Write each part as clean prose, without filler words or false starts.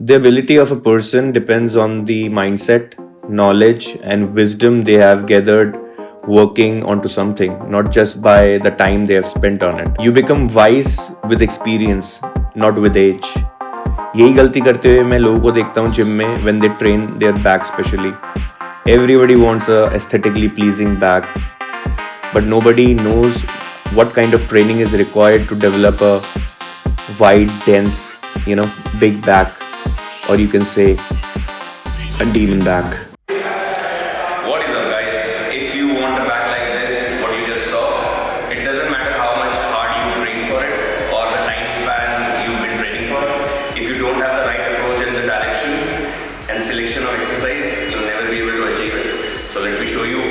The ability of a person depends on the mindset, knowledge, and wisdom they have gathered working onto something, not just by the time they have spent on it. You become wise with experience, not with age. यही गलती करते हुए मैं लोगों को देखता हूँ gym में when they train their back specially. Everybody wants a aesthetically pleasing back, but nobody knows what kind of training is required to develop a wide, dense, big back, or you can say a demon back. What is up, guys? If you want a back like this, what you just saw, it doesn't matter how much hard you train for it or the time span you've been training for. If you don't have the right approach and the direction and selection of exercise, you'll never be able to achieve it. So let me show you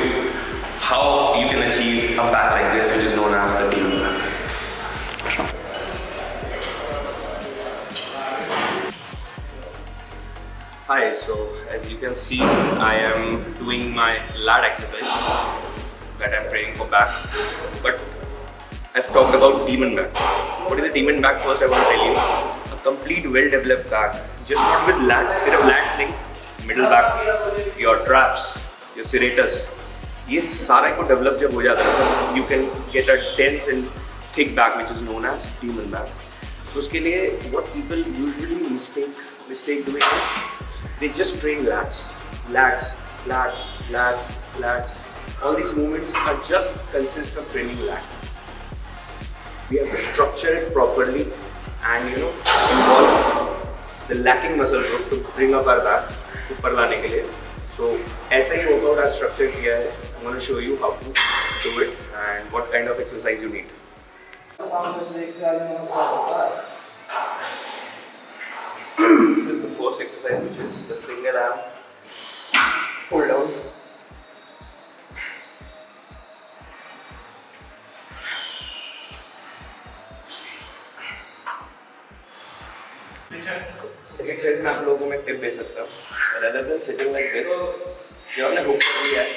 how you can achieve a back like this, which is known as the demon back. Hi, so as you can see, I am doing my lat exercise that I'm training for back. But I've talked about demon back. What is a demon back? First, I want to tell you a complete, well-developed back. Just not with lats, सिर्फ lats नहीं, middle back, your traps, your serratus. ये सारे को develop जब हो जाता है, you can get a dense and thick back, which is known as demon back. तो उसके लिए what people usually mistake doing is they just train lats. All these movements are just consist of training lats. We have to structure it properly and involve the lacking muscle group to bring up our back ऊपर लाने के लिए. So ऐसा ही workout आज structure किया है. I'm going to show you how to do it and what kind of exercise you need. This is the first exercise, which is the single arm pull down. इस exercise में आप लोगों को मैं tip दे सकता हूँ. Rather than sitting like this, जब आपने हुक कर लिया है,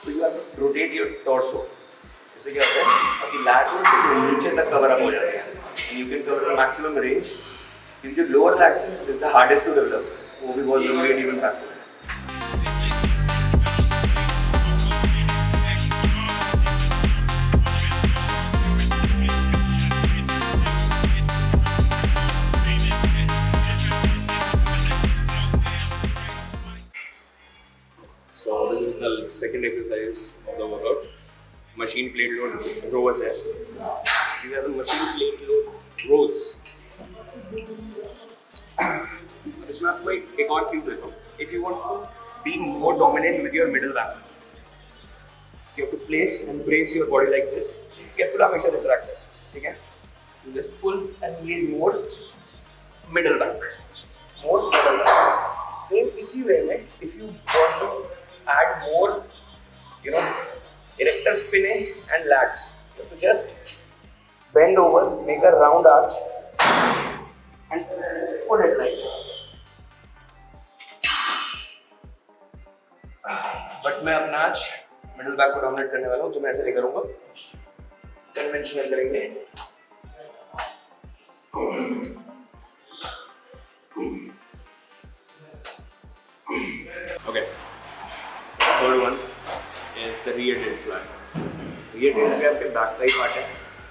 तो you have to rotate your torso. इससे क्या होता है? आपकी लैट नीचे तक कवर अप हो जाती है. And you can cover the maximum range. क्योंकि जो लोअर लैट्स है, is the hardest to develop. वो भी बहुत जरूरी है demon back. So this is the second exercise of the workout. Machine plate load rows है. You have the machine plate load rows. इसमें आपको एक और क्यू देता हूँ. If you want to be more dominant with your middle back, you have to place and brace your body like this. Scapula हमेशा retract है, ठीक है? Just pull and engage more middle back. Same इसी way में, if you want to add more, erector spinae and lats, you have to just bend over, make a round arch, and pull it like this. But मैं अपना आज middle back को dominate करने वाला हूँ, तो मैं ऐसे नहीं करूँगा. कन्वेंशनल करेंगे. Okay. Third one is the rear delt fly. Rear delt का आपके बैक का ही पार्ट है.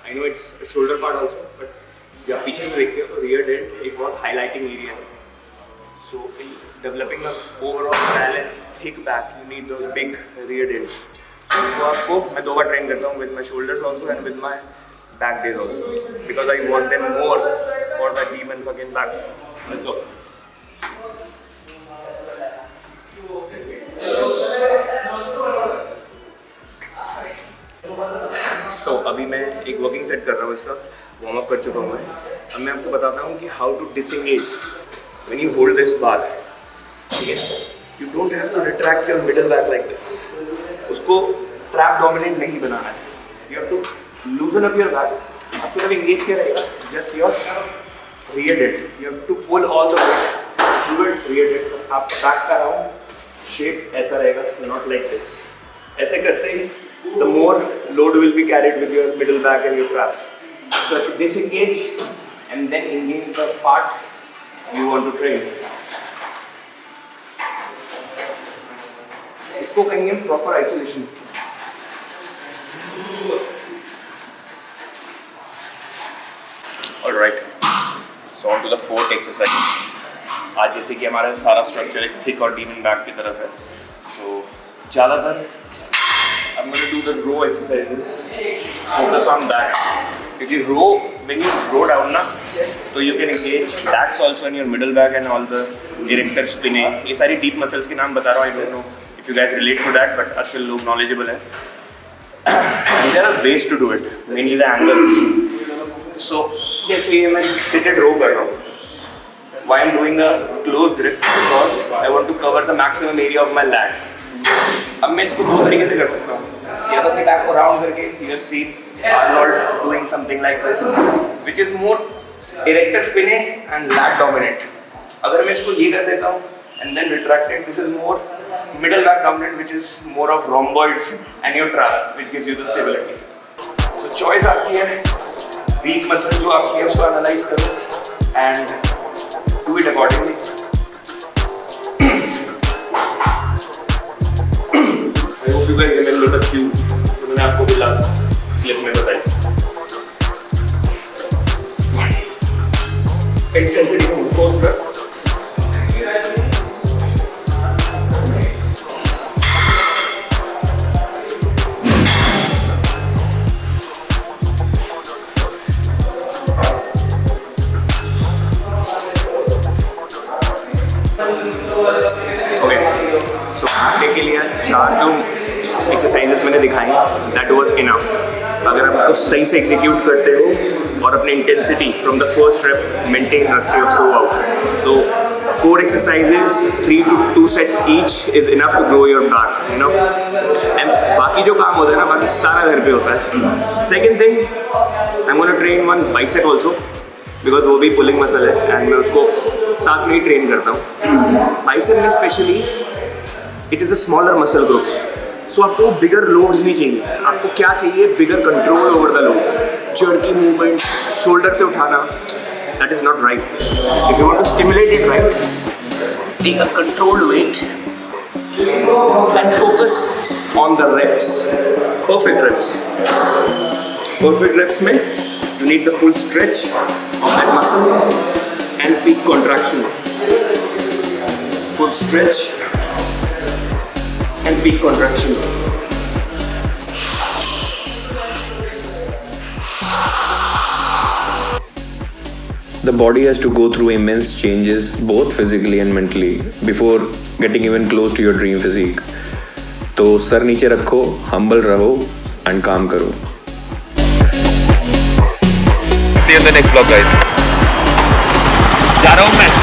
I know it's a shoulder part also, but जब पीछे से देखते हो तो रियर डेल्ट एक बहुत हाईलाइटिंग एरिया है. So in developing a overall balance thick back you need those big rear delts. उसको आपको मैं 2 बार ट्रेन करता हूँ with my shoulders also and with my back days also, because I want them more for the demon fucking back. Let's go. सो अभी मैं एक वर्किंग सेट कर रहा हूँ. इसका वार्म अप कर चुका हूँ मैं. अब मैं आपको बताता हूँ कि how to disengage when you hold this bar. ठीक है, you don't have to retract your middle back like this. उसको ट्रैप डोमिनेंट नहीं बनाना है. You have to loosen up your back. अब सिर्फ एंगेज क्या रहेगा, just your rear delt. You have to pull all the weight through it. Rear delt आपका back का राउंड शेप ऐसा रहेगा, नॉट लाइक दिस. ऐसे करते ही the more load will be carried with your middle back and your traps. So disengage and then engage the part you want to train. इसको कहेंगे proper isolation. Alright, so on to the fourth exercise. आज जैसे कि हमारा सारा structure एक thick और deep back की तरफ है, सो ज़्यादातर I'm going to do the row exercises, focus on that, क्योंकि row, when you row down ना, तो you can engage lats also in your middle back and all the erector spinae। ये सारी deep muscles के नाम बता रहा हूँ, I don't know if you guys relate to that, but आजकल लोग knowledgeable हैं। And there are ways to do it, mainly the angles। So जैसे ये मैं seated row कर रहा हूँ, why I'm doing a close grip, because I want to cover the maximum area of my lats। अब मैं इसको दो तरीके से कर सकता हूँ, या तो अपने बैक को राउंड करके, you see Arnold doing something like this, which is more erector spinae and lat dominant। अगर मैं इसको ये कर देता हूँ and then retracted, this is more middle back dominant, which is more of rhomboids and your trap, which gives you the stability। So choice आपकी है, weak muscle जो आपकी है उसको analyze करो and do it accordingly। You guys remember the cue जो मैंने आपको भी लास्ट क्लिप में बताई। Intensity from the first rep। Okay, so आगे के लिए चार जो एक्सरसाइजेस मैंने दिखाई, दैट वाज इनफ। अगर आप उसको सही से एग्जीक्यूट करते हो और अपनी intensity from the first rep maintain रखते हो थ्रू आउट, तो 4 exercises 3 to 2 sets each is enough to grow your back, you know. And बाकी जो काम होता है ना, बाकी सारा घर पे होता है। Second thing, I am gonna train one bicep also, because वो भी पुलिंग मसल है एंड मैं उसको साथ में ही ट्रेन करता हूँ। बाइसेप में specially it is a smaller muscle group, so आपको बिगर लोड्स नहीं चाहिए, आपको क्या चाहिए, bigger control over the loads. Jerky movement, shoulder पे उठाना, that is not right. If you want to stimulate it right, take a controlled weight and focus on the reps, perfect reps. Perfect reps में you need the full stretch of that muscle and peak contraction. Full stretch and peak contraction। The body has to go through immense changes, both physically and mentally, before getting even close to your dream physique. तो sir नीचे रखो, humble रहो and काम करो। See you in the next vlog, guys। जा रहा हूँ मैं।